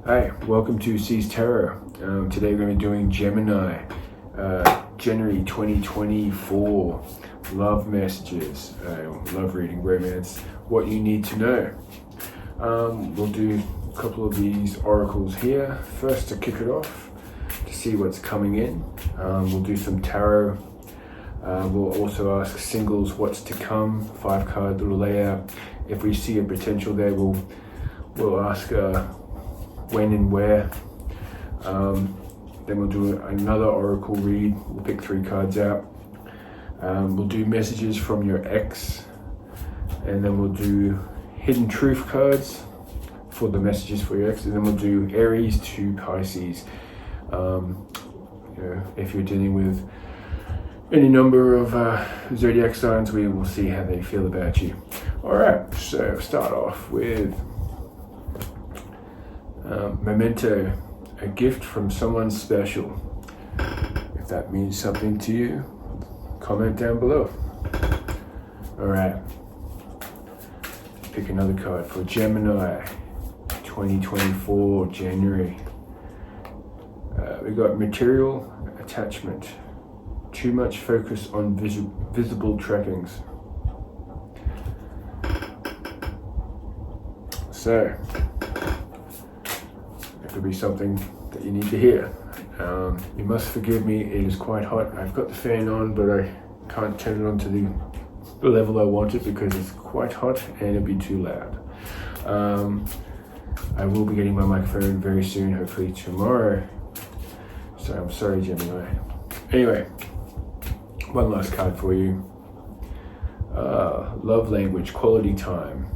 Hi, welcome to C's Tarot. Today we're going to be doing Gemini, January 2024. Love messages, love reading, romance, what you need to know. We'll do a couple of these oracles here. First, to kick it off, to see what's coming in. We'll do some tarot. We'll also ask singles what's to come, 5-card little layout. If we see a potential there, we'll ask when and where. Then we'll do another oracle read. We'll pick 3 cards out. We'll do messages from your ex, and then we'll do hidden truth cards for the messages for your ex, and then we'll do Aries to Pisces. If you're dealing with any number of zodiac signs, we will see how they feel about you. All right, so start off with memento, a gift from someone special. If that means something to you, comment down below. All right, pick another card for Gemini 2024 January. We got material attachment, too much focus on visible trappings. So it could be something that you need to hear. You must forgive me, it is quite hot. I've got the fan on, but I can't turn it on to the level I want it because it's quite hot and it'll be too loud. I will be getting my microphone very soon, hopefully tomorrow. So I'm sorry, Gemini. Anyway, one last card for you. Love language, quality time.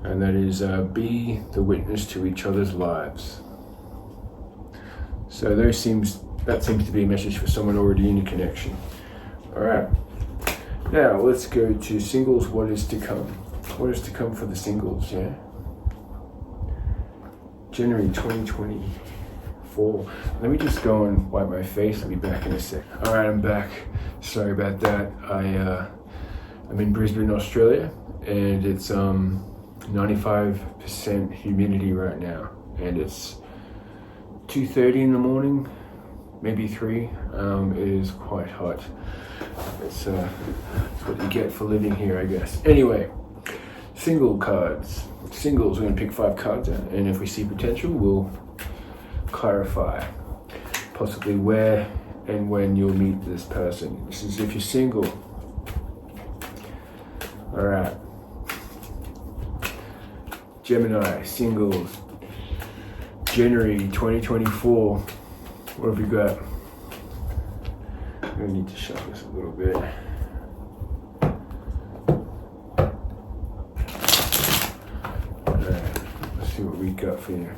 And that is be the witness to each other's lives. So that seems to be a message for someone already in a connection. All right. Now let's go to singles. What is to come? What is to come for the singles? Yeah. January 2024. Let me just go and wipe my face. I'll be back in a sec. All right, I'm back. Sorry about that. I'm in Brisbane, Australia, and it's 95% humidity right now, and it's 2:30 in the morning, maybe 3. It is quite hot. It's what you get for living here, I guess. Anyway, single cards. Singles, we're going to pick 5 cards out, and if we see potential, we'll clarify possibly where and when you'll meet this person. This is if you're single. All right. Gemini, singles, January 2024. What have we got? I'm gonna need to shuffle this a little bit. Alright, let's see what we got for you.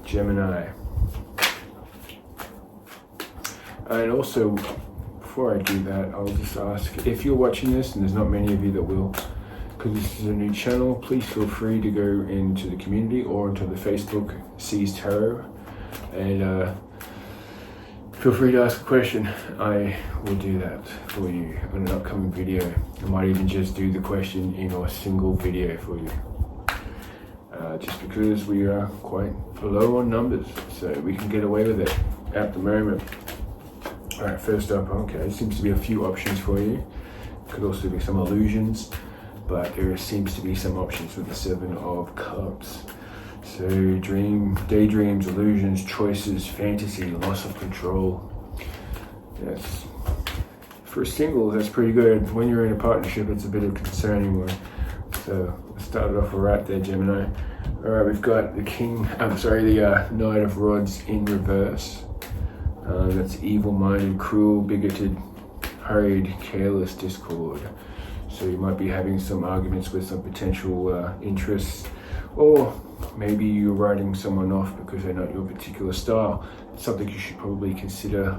Gemini. And also, before I do that, I'll just ask, if you're watching this, and there's not many of you that will, because this is a new channel, please feel free to go into the community or into the Facebook C's Tarot, and feel free to ask a question. I will do that for you on an upcoming video. I might even just do the question in a single video for you, just because we are quite low on numbers, so we can get away with it at the moment. All right, first up, okay, seems to be a few options for you. Could also be some illusions, but there seems to be some options with the 7 of Cups. So daydreams, illusions, choices, fantasy, loss of control. Yes. For singles, that's pretty good. When you're in a partnership, it's a bit of a concerning one. So let's start it off right there, Gemini. All right, we've got the Knight of Rods in reverse. That's evil-minded, cruel, bigoted, hurried, careless discord. So you might be having some arguments with some potential interests, or maybe you're writing someone off because they're not your particular style. It's something you should probably consider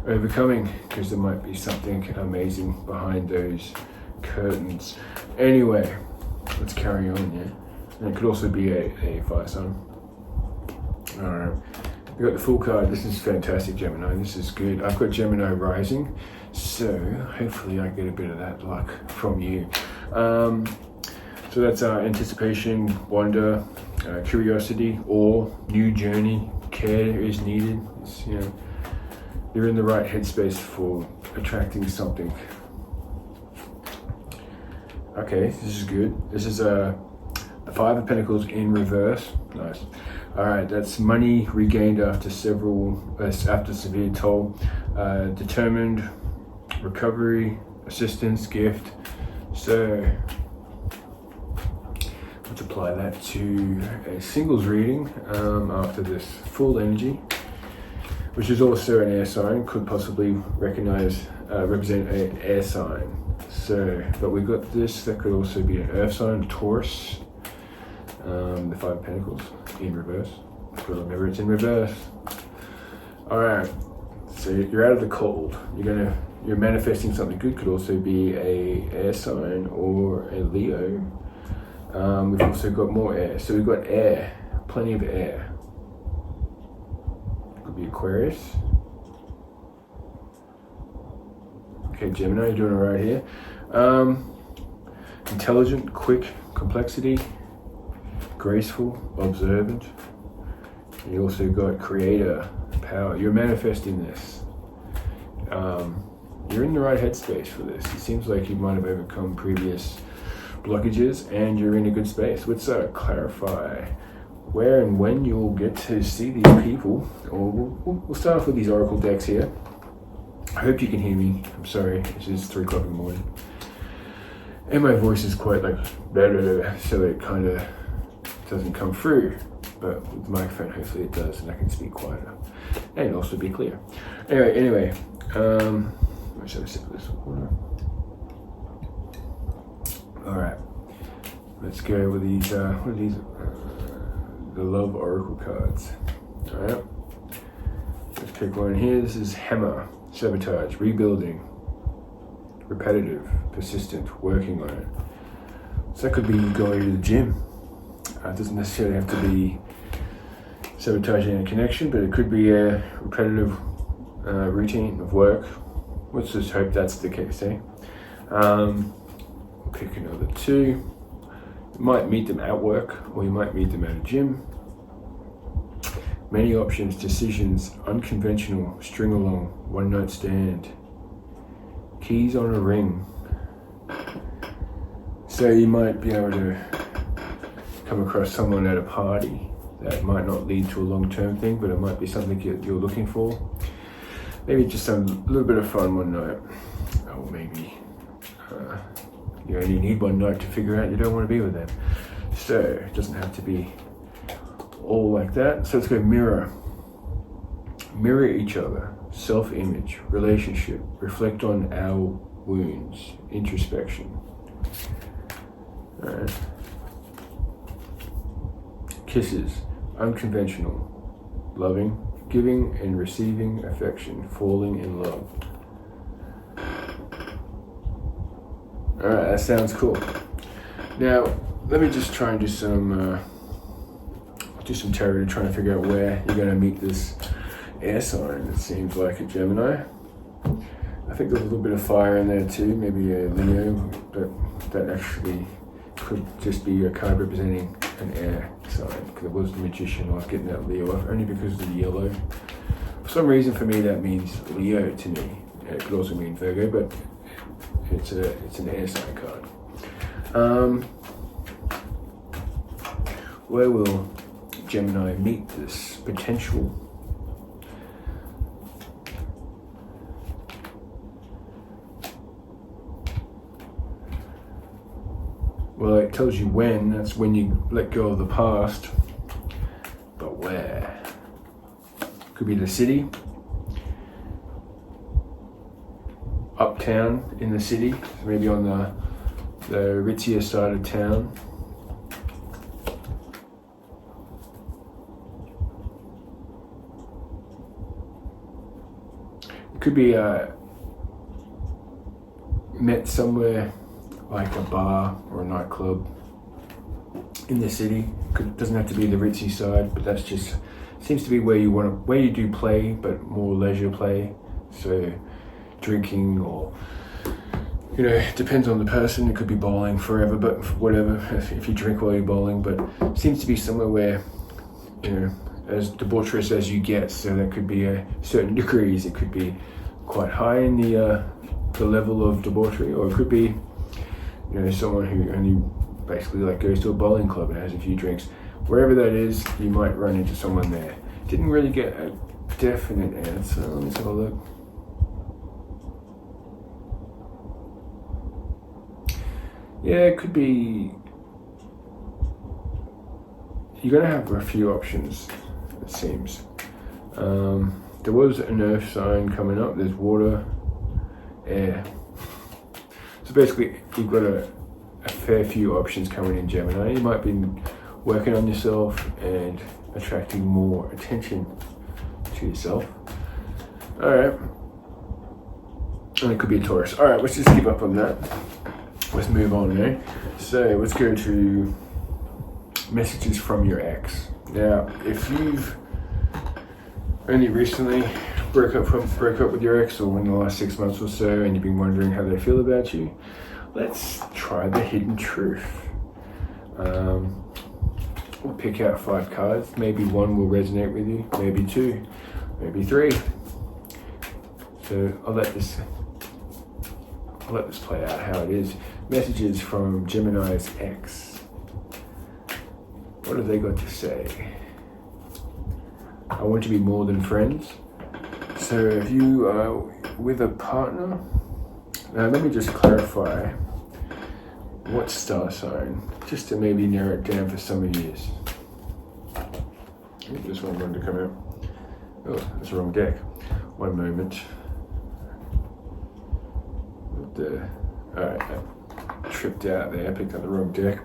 overcoming, because there might be something amazing behind those curtains. Anyway, let's carry on, yeah? And it could also be a fire sign. All right. We got the full card. This is fantastic, Gemini. This is good. I've got Gemini rising, so hopefully I get a bit of that luck from you. So that's anticipation, wonder, curiosity, awe, new journey, care is needed. It's, you know, you're in the right headspace for attracting something. Okay, this is good. This is the Five of Pentacles in reverse. Nice. All right, that's money regained after severe toll, determined, recovery, assistance, gift. So let's apply that to a singles reading after this full energy, which is also an air sign, could possibly represent an air sign. So, but we got this, that could also be an earth sign, Taurus, the Five of Pentacles in reverse. But remember, it's in reverse. All right, so you're out of the cold. You're manifesting something good. Could also be a air sign or a Leo. We've also got more air. So we've got air, plenty of air. Could be Aquarius. Okay, Gemini, you're doing all right here. Intelligent, quick, complexity, graceful, observant. You also got creator, power. You're manifesting this. You're in the right headspace for this. It seems like you might have overcome previous blockages and you're in a good space. Let's clarify where and when you'll get to see these people. Or we'll start off with these oracle decks here. I hope you can hear me. I'm sorry, it's just 3 o'clock in the morning. And my voice is quite like better, so it kind of doesn't come through. But with the microphone, hopefully it does, and I can speak quieter. And also be clear. Anyway, let's have a sip of this water. Alright, let's go with these, what are these? The Love Oracle cards. Alright, let's pick one here. This is Hammer. Sabotage, rebuilding, repetitive, persistent, working on it. So that could be going to the gym. It doesn't necessarily have to be sabotaging a connection, but it could be a repetitive routine of work. Let's just hope that's the case, eh? We'll pick another 2. You might meet them at work, or you might meet them at a gym. Many options, decisions, unconventional, string along, one night stand, keys on a ring. So you might be able to come across someone at a party that might not lead to a long-term thing, but it might be something you're looking for. Maybe just a little bit of fun one night, or maybe you only need one night to figure out you don't want to be with them. So it doesn't have to be all like that. So let's go mirror. Mirror each other. Self-image, relationship, reflect on our wounds, introspection. All right. Kisses, unconventional, loving, giving and receiving affection, falling in love. All right, that sounds cool. Now, let me just try and do some tarot, trying to figure out where you're going to meet this air sign. It seems like a Gemini. I think there's a little bit of fire in there too, maybe a Leo, but that actually could just be a card representing an air sign, because it was the Magician. I was getting that Leo off only because of the yellow. For some reason, for me, that means Leo to me. It could also mean Virgo, but it's an air sign card. Where will Gemini meet this potential? Well, it tells you when. That's when you let go of the past. But where? Could be the city, uptown in the city, maybe on the ritzier side of town. It could be met somewhere like a bar or a nightclub in the city. Doesn't have to be the ritzy side, but that's just seems to be where you do play, but more leisure play. So drinking or you know, it depends on the person. It could be bowling forever, but whatever, if you drink while you're bowling. But it seems to be somewhere where, you know, as debaucherous as you get, so that could be a certain degrees. It could be quite high in the level of debauchery, or it could be, you know, someone who only basically like goes to a bowling club and has a few drinks. Wherever that is, you might run into someone there. Didn't really get a definite answer. Let's have a look. Yeah, it could be. You're gonna have a few options, it seems. There was an earth sign coming up. There's water, air. So basically, you've got a fair few options coming in, Gemini. You might be working on yourself and attracting more attention to yourself. All right. And it could be a Taurus. All right, let's just keep up on that. Let's move on now. So let's go to messages from your ex. Now, if you've only recently broke up with your ex, or in the last 6 months or so, and you've been wondering how they feel about you, let's try the hidden truth. We'll pick out 5 cards. Maybe one will resonate with you, maybe 2, maybe 3. So I'll let this play out how it is. Messages from Gemini's ex. What have they got to say? I want to be more than friends. So if you are with a partner, now let me just clarify what star sign, just to maybe narrow it down for some of you. I just want one to come out. Oh, that's the wrong deck. One moment. Alright, I tripped out there, I picked up the wrong deck.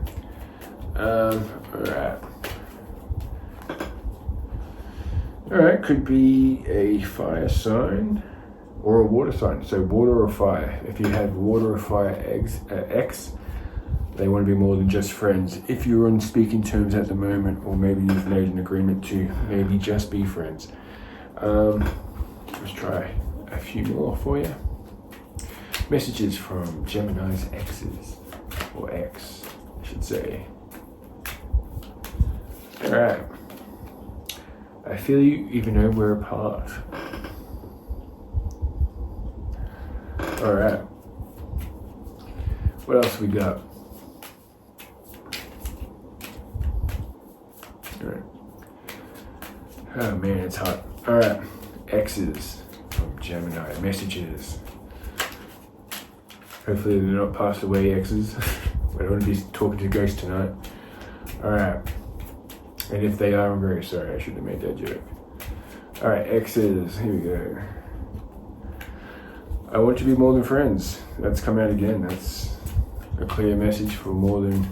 Alright, could be a fire sign or a water sign. So water or fire. If you have water or fire ex, they want to be more than just friends. If you're on speaking terms at the moment, or maybe you've made an agreement to maybe just be friends. Let's try a few more for you. Messages from Gemini's exes, or ex, I should say. Alright. I feel you even though we're apart. Alright. What else we got? Alright. Oh man, it's hot. Alright. Exes from Gemini. Messages. Hopefully they're not passed away exes. I don't want to be talking to ghosts tonight. Alright. And if they are, I'm very sorry. I shouldn't have made that joke. Alright, exes. Here we go. I want to be more than friends. That's come out again. That's a clear message for more than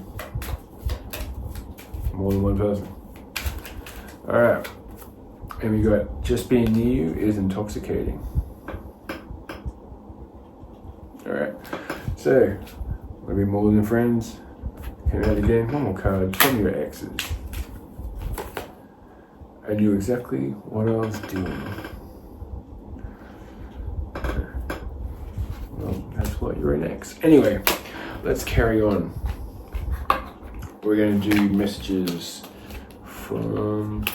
one person. Alright. And we got just being near you is intoxicating. Alright. So, want to be more than friends. Came out again. One more card from your exes. I knew exactly what I was doing. Well, that's why you're an ex. Anyway, let's carry on. We're going to do messages from...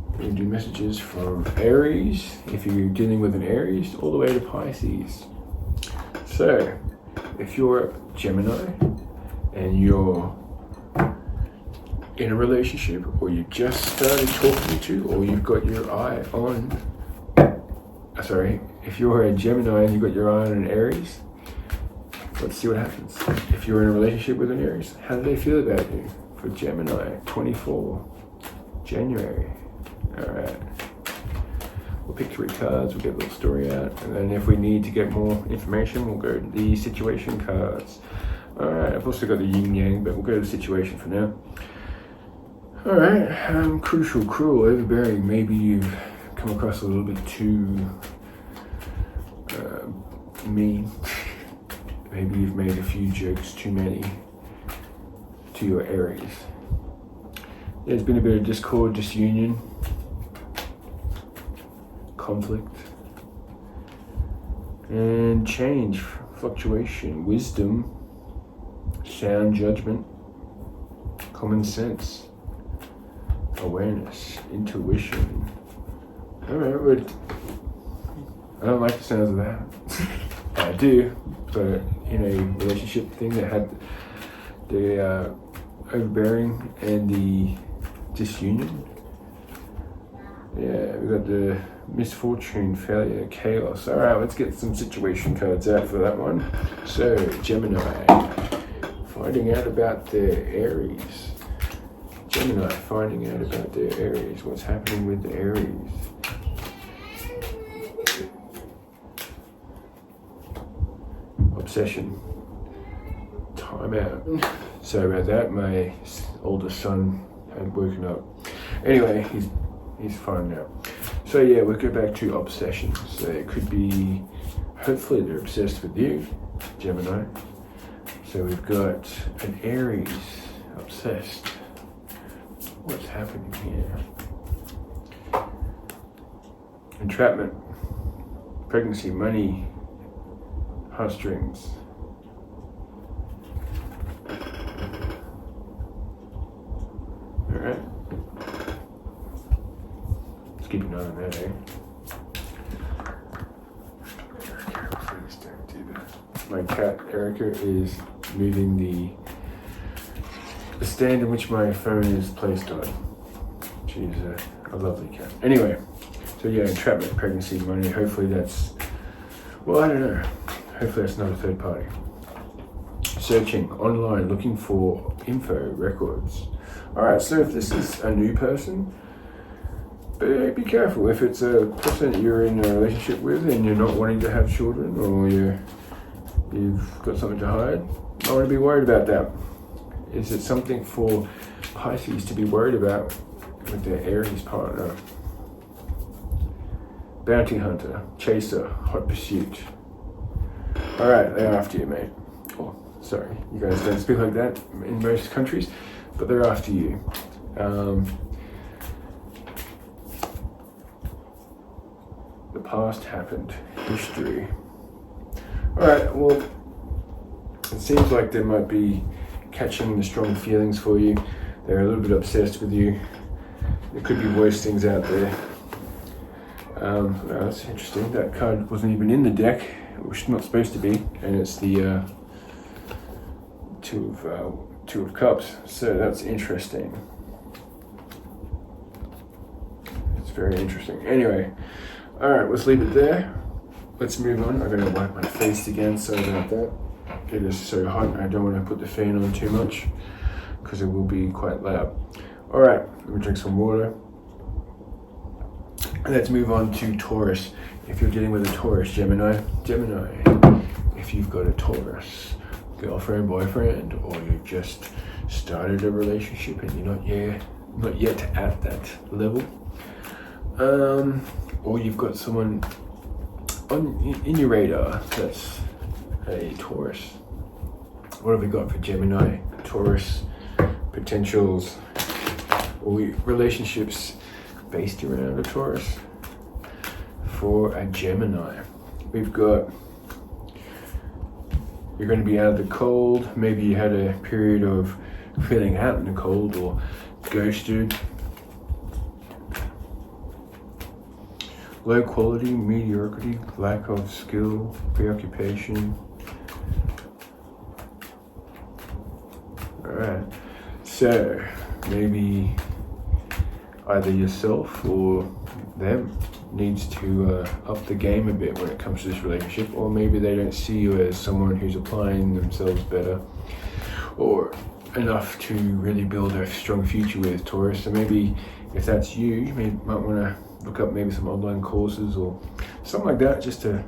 We're going to do messages from Aries, if you're dealing with an Aries, all the way to Pisces. So, if you're a Gemini and you're in a relationship, or you just started talking to, or you've got your eye on, if you're a Gemini and you've got your eye on an Aries, let's see what happens. If you're in a relationship with an Aries, how do they feel about you? For Gemini, 24 January. Alright. We'll pick 3 cards, we'll get a little story out, and then if we need to get more information, we'll go to the situation cards. Alright, I've also got the yin yang, but we'll go to the situation for now. Alright, crucial, cruel, overbearing. Maybe you've come across a little bit too mean. Maybe you've made a few jokes too many to your Aries. There's been a bit of discord, disunion, conflict. And change, fluctuation, wisdom, sound judgment, common sense, awareness, intuition. Alright, I don't like the sounds of that. I do, but in a relationship thing that had the overbearing and the disunion. Yeah, we got the misfortune, failure, chaos. Alright, let's get some situation cards out for that one. So, Gemini, finding out about their Aries. Gemini, finding out about their Aries. What's happening with the Aries? Obsession. Time out. Sorry about that, my oldest son had woken up. Anyway, he's fine now. So yeah, we'll go back to obsession. So it could be, hopefully they're obsessed with you, Gemini. So we've got an Aries, obsessed. What's happening here? Entrapment, pregnancy, money, heartstrings. Alright. Let's keep an eye on that, eh? Please don't do that. My cat, Erica, is moving the stand in which my phone is placed on. She's a lovely cat. Anyway, so yeah, entrapment, pregnancy, money. Hopefully that's, well, I don't know. Hopefully that's not a third party. Searching online, looking for info, records. Alright, so if this is a new person, be careful. If it's a person that you're in a relationship with and you're not wanting to have children, or you've got something to hide, I want to be worried about that. Is it something for Pisces to be worried about with their Aries partner? Bounty hunter, chaser, hot pursuit. Alright, they're after you, mate. Oh, sorry, you guys don't speak like that in most countries, but they're after you. The past happened, history. Alright, well, it seems like they might be catching the strong feelings for you. They're a little bit obsessed with you. There could be worse things out there. That's interesting. That card wasn't even in the deck, which is not supposed to be, and it's the two of Cups. So that's interesting. It's very interesting. Anyway, all right, let's leave it there. Let's move on. I'm gonna wipe my face again. Sorry about that. It is so hot. I don't want to put the fan on too much because it will be quite loud. All right, let me drink some water. Let's move on to Taurus. If you're dealing with a Taurus, Gemini, if you've got a Taurus, girlfriend, boyfriend, or you've just started a relationship and you're not yet at that level, or you've got someone in your radar that's a Taurus. What have we got for Gemini, Taurus, potentials, or relationships based around a Taurus? For a Gemini, we've got, you're going to be out of the cold. Maybe you had a period of feeling out in the cold or ghosted. Low quality, mediocrity, lack of skill, preoccupation. Alright, so maybe either yourself or them needs to up the game a bit when it comes to this relationship, or maybe they don't see you as someone who's applying themselves better or enough to really build a strong future with, Taurus. So maybe if that's you, you might want to look up maybe some online courses or something like that, just to,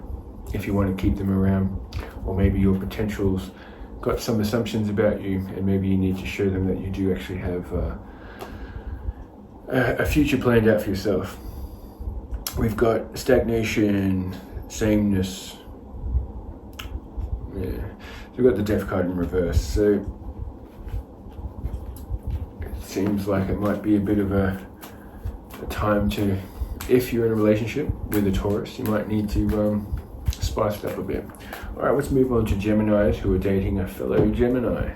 if you want to keep them around. Or maybe your potentials got some assumptions about you and maybe you need to show them that you do actually have a future planned out for yourself. We've got stagnation, sameness. Yeah, so we've got the Death card in reverse. So it seems like it might be a bit of a time to, if you're in a relationship with a Taurus, you might need to spice it up a bit. All right, let's move on to Geminis who are dating a fellow Gemini,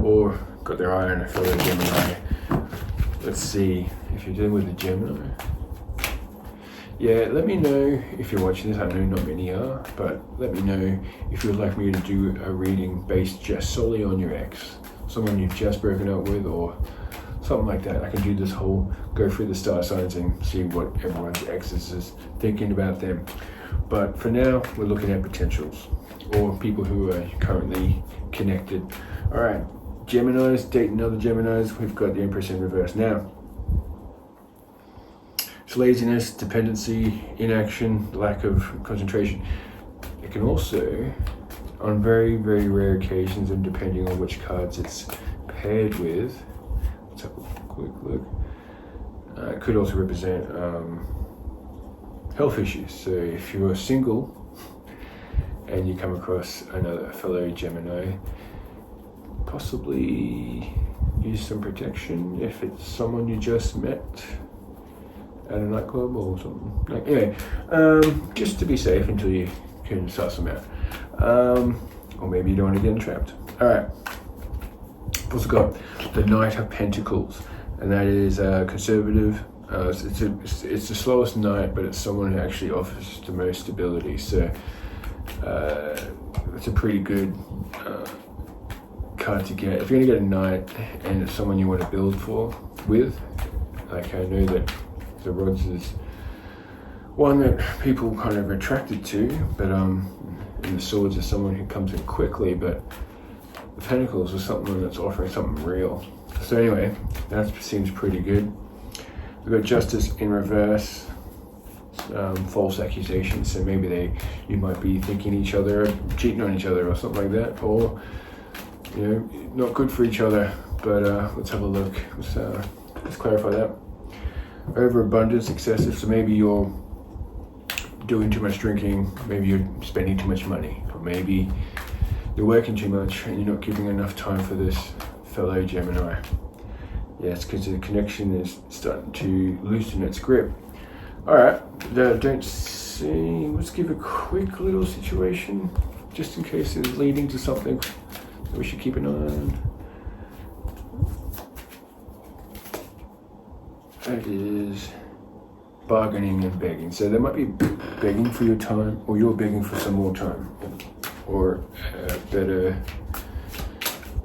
or got their eye on a fellow Gemini. Let's see if you're dealing with a Gemini. Yeah, let me know if you're watching this. I know not many are, but let me know if you'd like me to do a reading based just solely on your ex, someone you've just broken up with, or something like that. I can do this whole go through the star signs and see what everyone's exes is thinking about them. But for now, we're looking at potentials or people who are currently connected. All right, Geminis dating other Geminis. We've got the Empress in reverse now. It's laziness, dependency, inaction, lack of concentration. It can also, on very, very rare occasions, and depending on which cards it's paired with, let's have a quick look. It could also represent health issues. So if you're single and you come across another fellow Gemini, possibly use some protection if it's someone you just met at a nightclub or something. Like, anyway, just to be safe until you can suss them out. Or maybe you don't want to get entrapped. All right. Also got the Knight of Pentacles, and that is conservative. It's the slowest knight, but it's someone who actually offers the most stability. So it's a pretty good card to get. If you're gonna get a knight and it's someone you want to build with, like I know that the Rods is one that people kind of attracted to, but and the Swords is someone who comes in quickly, but the Pentacles is something that's offering something real. So anyway, that seems pretty good. We've got Justice in reverse, false accusations. So maybe you might be thinking each other, cheating on each other or something like that, or you know, not good for each other. But let's have a look. Let's clarify that. Overabundance, excessive. So maybe you're doing too much drinking, maybe you're spending too much money, or maybe you're working too much and you're not giving enough time for this fellow Gemini. Yes, because the connection is starting to loosen its grip. All right, don't see. Let's give a quick little situation, just in case it's leading to something that we should keep an eye on. It is bargaining and begging. So they might be begging for your time, or you're begging for some more time, or better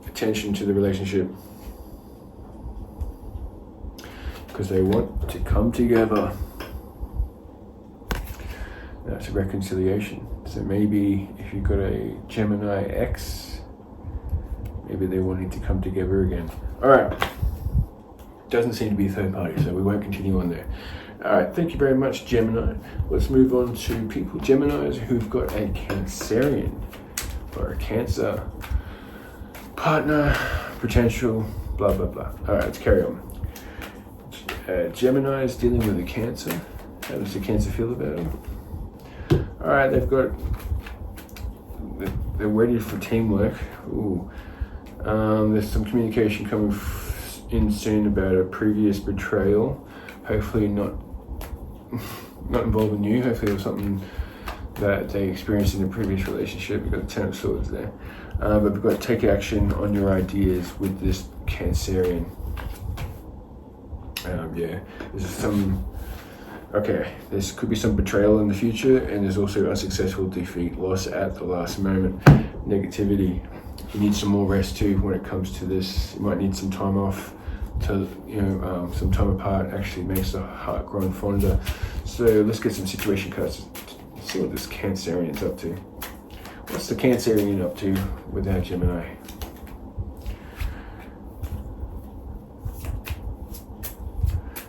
attention to the relationship, because they want to come together. That's a reconciliation. So maybe if you've got a Gemini ex, maybe they're wanting to come together again. All right. Doesn't seem to be a third party, so we won't continue on there. All right, thank you very much, Gemini. Let's move on to people, Geminis, who've got a Cancerian or a Cancer partner, potential, blah, blah, blah. All right, let's carry on. Gemini is dealing with a Cancer. How does the Cancer feel about them? All right, they're ready for teamwork. Ooh. There's some communication coming in soon about a previous betrayal. Hopefully not involving you. Hopefully it was something that they experienced in a previous relationship. We've got the Ten of Swords there. But we've got to take action on your ideas with this Cancerian. Yeah, this could be some betrayal in the future, and there's also unsuccessful defeat, loss at the last moment, negativity. You need some more rest too when it comes to this. You might need some time off. Some time apart actually makes the heart grow fonder. So let's get some situation cards. Let's see what this Cancerian's up to. What's the Cancerian up to with our Gemini?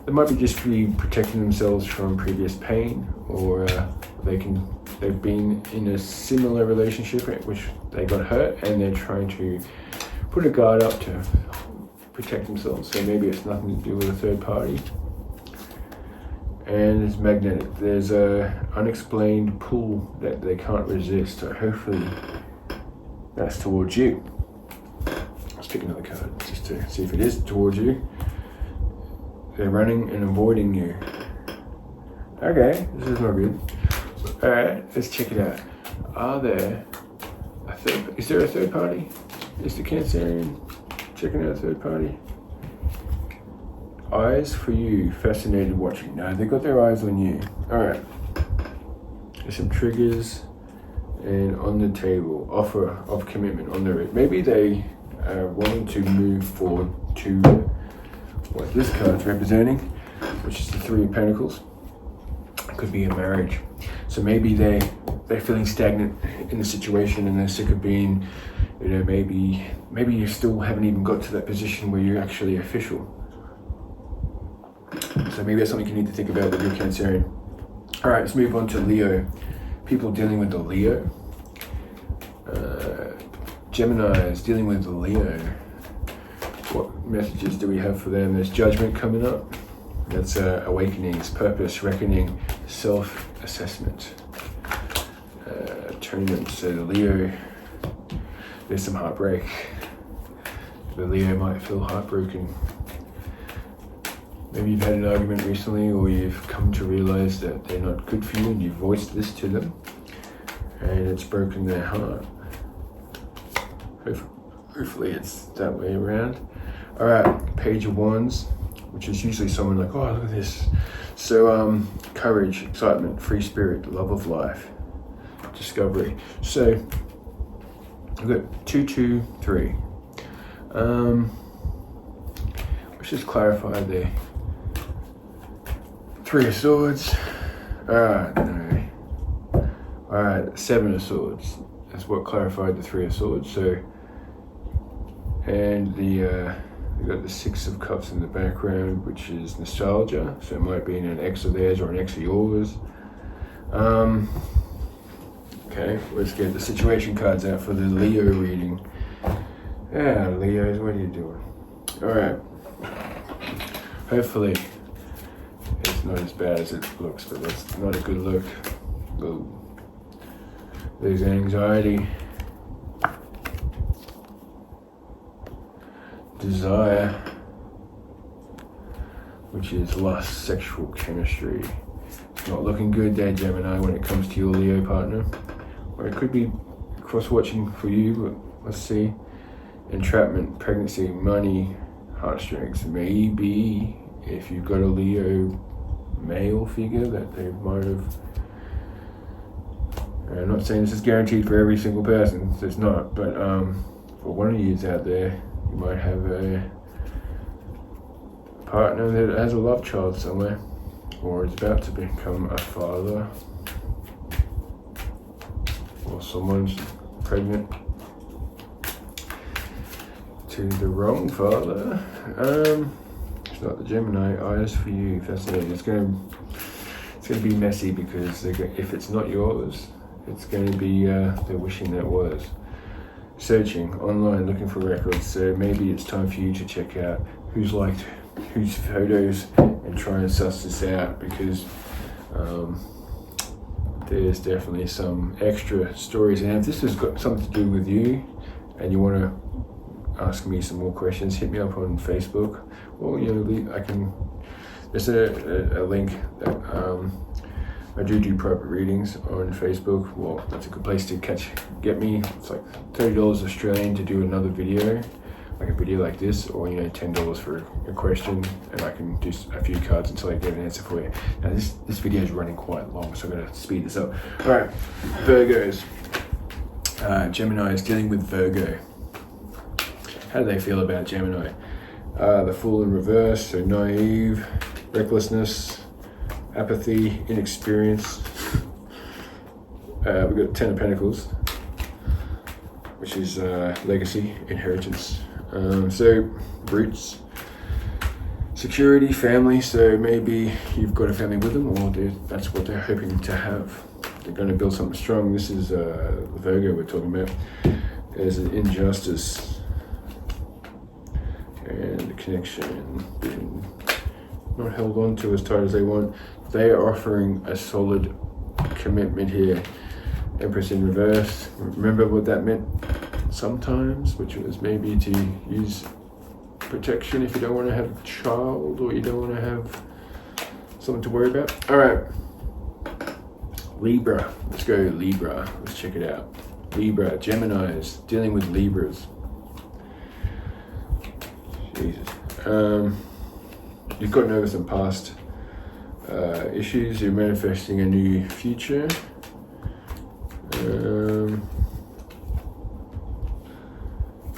They might be just protecting themselves from previous pain, or they've been in a similar relationship in which they got hurt, and they're trying to put a guard up to protect themselves. So maybe it's nothing to do with a third party. And it's magnetic. There's a unexplained pull that they can't resist. So hopefully that's towards you. Let's pick another card just to see if it is towards you. They're running and avoiding you. Okay, this is not good. All right, let's check it out. Are there is there a third party? Is the Cancerian checking out a third party? Eyes for you, fascinated watching. No, they got their eyes on you. Alright. There's some triggers and on the table, offer of commitment on the red. Maybe they are wanting to move forward to what this card's representing, which is the Three of Pentacles. It could be a marriage. So maybe they're feeling stagnant in the situation and they're sick of being, maybe you still haven't even got to that position where you're actually official. So maybe that's something you need to think about with your Cancerian. All right, let's move on to Leo. People dealing with the Leo. Gemini is dealing with the Leo. What messages do we have for them? There's judgment coming up. That's awakenings, purpose, reckoning, self-assessment. Atonement. So the Leo, there's some heartbreak. The Leo might feel heartbroken. Maybe you've had an argument recently, or you've come to realize that they're not good for you and you've voiced this to them and it's broken their heart. Hopefully it's that way around. All right, Page of Wands, which is usually someone like, oh, look at this. So courage, excitement, free spirit, love of life, discovery. So we've got 2, 2, 3. Let's just clarify there. Three of Swords. Alright, no. Alright, Seven of Swords. That's what clarified the Three of Swords. So, and we got the Six of Cups in the background, which is nostalgia. So it might be in an ex of theirs or an ex of yours. Okay, let's get the situation cards out for the Leo reading. Yeah, Leos, what are you doing? Alright. Hopefully it's not as bad as it looks, but that's not a good look. Oh. There's anxiety, desire, which is lust, sexual chemistry. It's not looking good there, Gemini, when it comes to your Leo partner. Or it could be cross-watching for you, but let's see. Entrapment, pregnancy, money, heartstrings. Maybe if you've got a Leo male figure that they might have. I'm not saying this is guaranteed for every single person, it's not, but for one of you out there, you might have a partner that has a love child somewhere, or is about to become a father, or someone's pregnant to the wrong father. It's not the Gemini. Eyes for you, fascinating. It's gonna be messy because if it's not yours, it's going to be they're wishing that was. Searching online, looking for records. So maybe it's time for you to check out who's liked whose photos and try and suss this out, because there's definitely some extra stories. And if this has got something to do with you and you want to ask me some more questions, hit me up on Facebook, or I can. There's a link that I do private readings on Facebook. Well, that's a good place to get me. It's like $30 Australian to do another video, like a video like this, or $10 for a question, and I can do a few cards until I get an answer for you. Now this video is running quite long, so I'm gonna speed this up. All right, Virgos. Gemini is dealing with Virgo. How do they feel about Gemini? The Fool in reverse, so naive, recklessness, apathy, inexperience. We've got 10 of Pentacles, which is legacy, inheritance. So roots, security, family. So maybe you've got a family with them, or that's what they're hoping to have. They're going to build something strong. This is Virgo we're talking about. There's an injustice and the connection being not held on to as tight as they want. They are offering a solid commitment here. Empress in reverse. Remember what that meant sometimes, which was maybe to use protection if you don't want to have a child, or you don't want to have something to worry about. All right, Libra. Let's go Libra. Let's check it out. Libra, Geminis, dealing with Libras. Jesus. You've gotten over some past issues. You're manifesting a new future.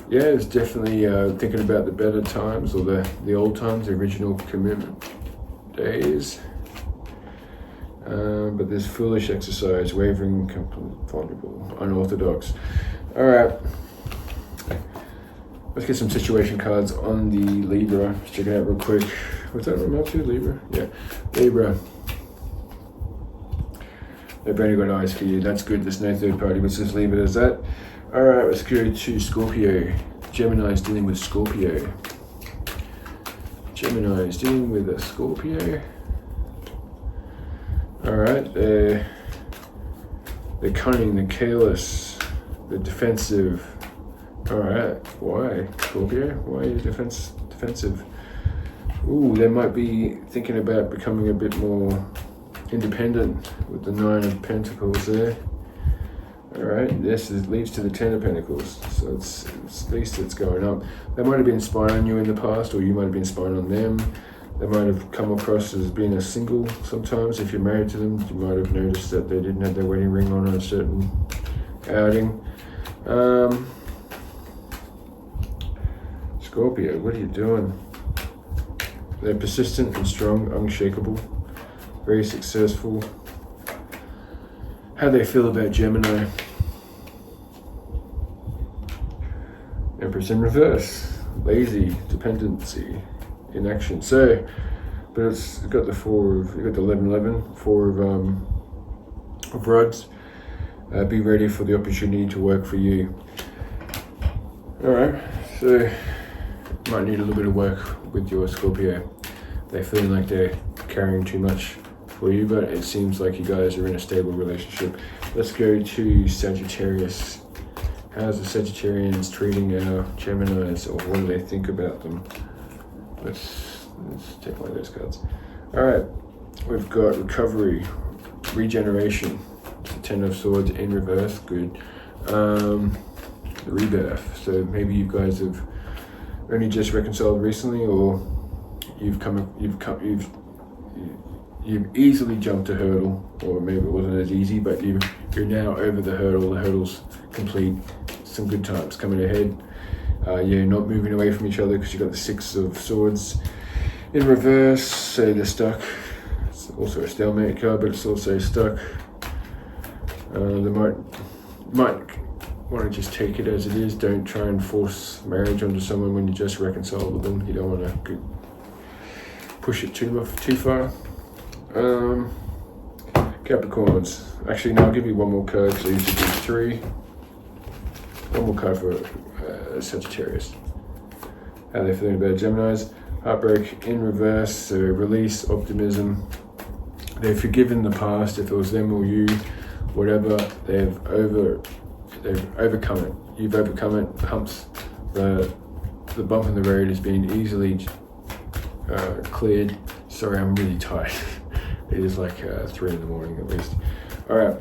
Yeah, it's definitely thinking about the better times, or the old times, the original commitment days. But there's foolish exercise, wavering, vulnerable, unorthodox. All right, let's get some situation cards on the Libra. Let's check it out real quick. What's that I'm up to, Libra? Yeah, Libra. They've only got eyes for you. That's good. There's no third party. Let's just leave it as that. All right, let's go to Scorpio. Gemini is dealing with Scorpio. Gemini is dealing with a Scorpio. All right, they're cunning, they're careless, they're defensive. All right, why Scorpio? Why are you defensive? Ooh, they might be thinking about becoming a bit more independent with the Nine of Pentacles there. All right, this leads to the Ten of Pentacles, so it's at least it's going up. They might have been spying on you in the past, or you might have been spying on them. They might have come across as being a single sometimes. If you're married to them, you might have noticed that they didn't have their wedding ring on a certain outing. Scorpio, what are you doing? They're persistent and strong, unshakable, very successful. How do they feel about Gemini? Empress in reverse, lazy, dependency, inaction. So, but it's got the you got the 11-11, four of rods. Be ready for the opportunity to work for you. All right, so might need a little bit of work with your Scorpio. They're feeling like they're carrying too much for you, but it seems like you guys are in a stable relationship. Let's go to Sagittarius. How's the Sagittarians treating our Geminis, or what do they think about them? Let's take one of those cards. All right, we've got recovery, regeneration, the Ten of Swords in reverse, good. The rebirth. So maybe you guys have only just reconciled recently, or you've easily jumped a hurdle, or maybe it wasn't as easy, but you're now over the hurdle. The hurdle's complete. Some good times coming ahead. You're not moving away from each other because you've got the Six of Swords in reverse, so they're stuck. It's also a stalemate card, but it's also stuck. They might want to just take it as it is. Don't try and force marriage onto someone when you just reconciled with them. You don't want to push it too far. Capricorns. Actually, no, I'll give you one more card because I usually do three. One more card for Sagittarius. How are they feeling about Geminis? Heartbreak in reverse, so release, optimism. They've forgiven the past, if it was them or you, whatever. They've overcome it. You've overcome it. Humps. The bump in the road has been easily cleared. Sorry, I'm really tired. It is like 3 in the morning at least. All right.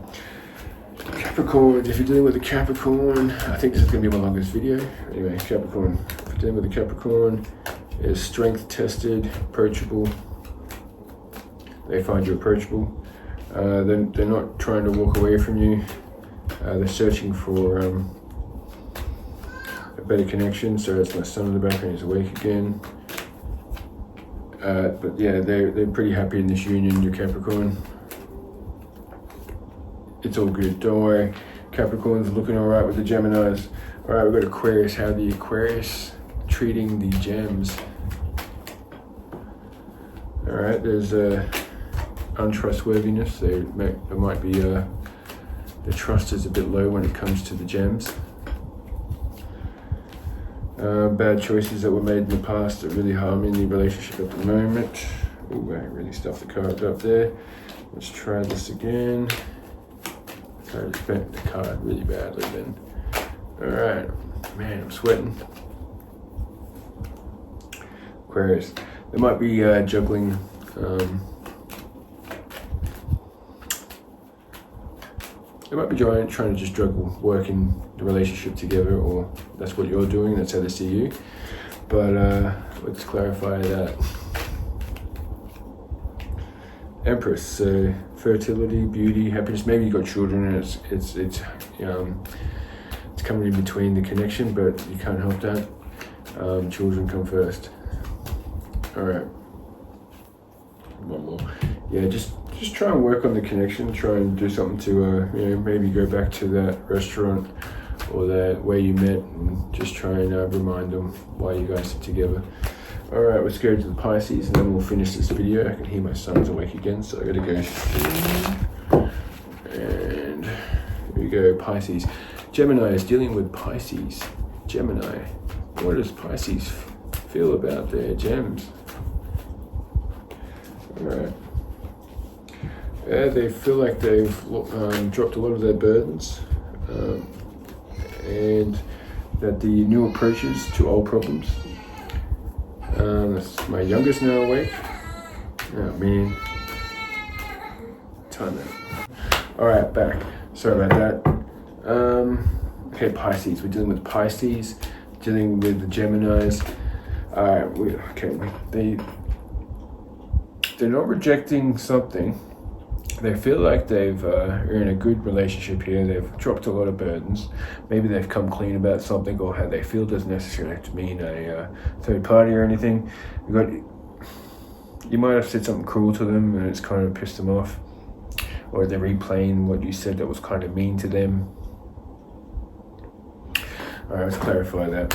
Capricorn, if you're dealing with a Capricorn, I think this is going to be my longest video. Anyway, Capricorn, if you're dealing with a Capricorn, is strength tested, approachable. They find you approachable. They're not trying to walk away from you. They're searching for a better connection. So it's my son in the background, he's awake again. But yeah, they're pretty happy in this union, your Capricorn. It's all good, don't worry. Capricorn's looking all right with the Geminis. All right, we've got Aquarius. How the Aquarius treating the gems? All right, there's untrustworthiness. There might be the trust is a bit low when it comes to the gems. Bad choices that were made in the past are really harming the relationship at the moment. Oh, I really stuffed the card up there. Let's try this again. I just bent the card really badly then. Alright, man, I'm sweating. Aquarius. They might be juggling they might be trying to just juggle working the relationship together, or that's what you're doing, that's how they see you. But let's clarify that. Empress, so fertility, beauty, happiness. Maybe you got children and it's coming in between the connection, but you can't help that. Children come first. All right. One more. Yeah, just try and work on the connection. Try and do something to maybe go back to that restaurant or that where you met, and just try and remind them why you guys are together. All right, let's go to the Pisces, and then we'll finish this video. I can hear my son's awake again, so I gotta go. And here we go, Pisces. Gemini is dealing with Pisces. Gemini, what does Pisces feel about their gems? All right. They feel like they've dropped a lot of their burdens, and that the new approaches to old problems. That's my youngest now awake. Oh man. Time out. Alright, back. Sorry about that. Okay, Pisces. We're dealing with Pisces, dealing with the Geminis. Alright, they're not rejecting something. They feel like are in a good relationship here. They've dropped a lot of burdens. Maybe they've come clean about something, or how they feel doesn't necessarily have to mean a third party or anything. You might have said something cruel to them and it's kind of pissed them off, or they're replaying what you said that was kind of mean to them. All right, let's clarify that.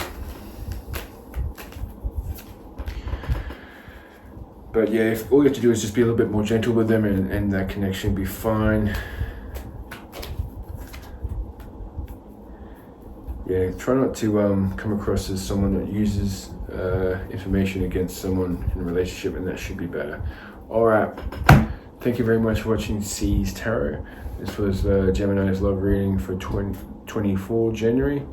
But yeah, if all you have to do is just be a little bit more gentle with them, and that connection will be fine. Yeah, try not to come across as someone that uses information against someone in a relationship, and that should be better. All right, thank you very much for watching C's Tarot. This was Gemini's love reading for 24 January.